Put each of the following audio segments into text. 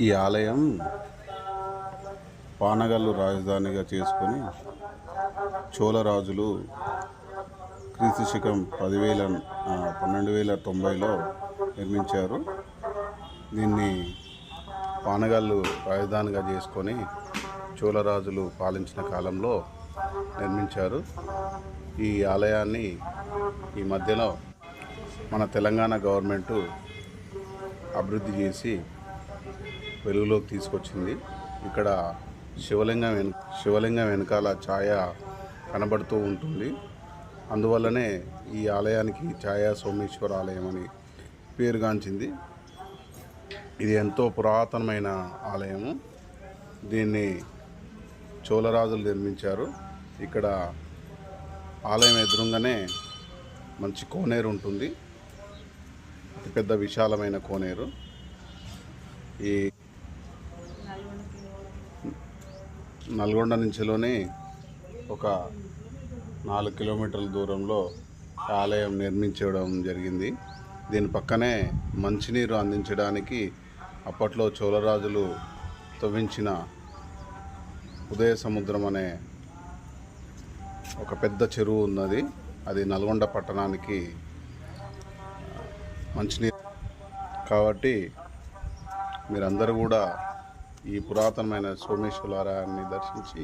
ఈ ఆలయం పానగల్లు రాజధానిగా చేసుకొని చోళరాజులు క్రీస్తు శకం 1290లో నిర్మించారు. దీన్ని పానగల్లు రాజధానిగా చేసుకొని చోళరాజులు పాలించిన కాలంలో నిర్మించారు. ఈ ఆలయాన్ని ఈ మధ్యలో మన తెలంగాణ గవర్నమెంటు అభివృద్ధి చేసి వెలుగులోకి తీసుకొచ్చింది. ఇక్కడ శివలింగం వెనకాల ఛాయ కనబడుతూ ఉంటుంది. అందువల్లనే ఈ ఆలయానికి ఛాయా సోమేశ్వర ఆలయం అని పేరుగాంచింది. ఇది ఎంతో పురాతనమైన ఆలయము. దీన్ని చోళరాజులు నిర్మించారు. ఇక్కడ ఆలయం ఎదురుగానే మంచి కోనేరు ఉంటుంది. అతిపెద్ద విశాలమైన కోనేరు. ఈ నల్గొండ నుంచిలోనే ఒక 4 కిలోమీటర్ల దూరంలో ఆలయం నిర్మించడం జరిగింది. దీని పక్కనే మంచినీరు అందించడానికి అప్పట్లో చోళరాజులు తవ్వించిన ఉదయ సముద్రం అనే ఒక పెద్ద చెరువు ఉన్నది. అది నల్గొండ పట్టణానికి మంచినీరు కాబట్టి మీరందరూ కూడా ఈ పురాతనమైన సోమేశ్వరాన్ని దర్శించి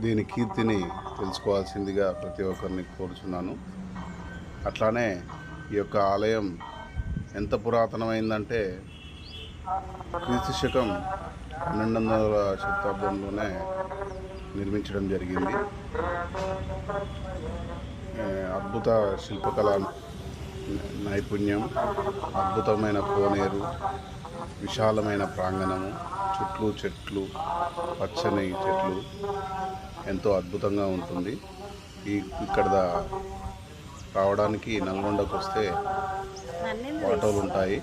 దీని కీర్తిని తెలుసుకోవాల్సిందిగా ప్రతి ఒక్కరిని కోరుచున్నాను. అట్లానే ఈ యొక్క ఆలయం ఎంత పురాతనమైందంటే క్రీస్తు శకం 1200వ శతాబ్దంలోనే నిర్మించడం జరిగింది. అద్భుత శిల్పకళ నైపుణ్యం, అద్భుతమైన కోనేరు, విశాలమైన ప్రాంగణము, చుట్టూ చెట్లు, పచ్చని చెట్లు ఎంతో అద్భుతంగా ఉంటుంది. ఇక్కడ రావడానికి నల్గొండకు వస్తే ఆటోలు ఉంటాయి.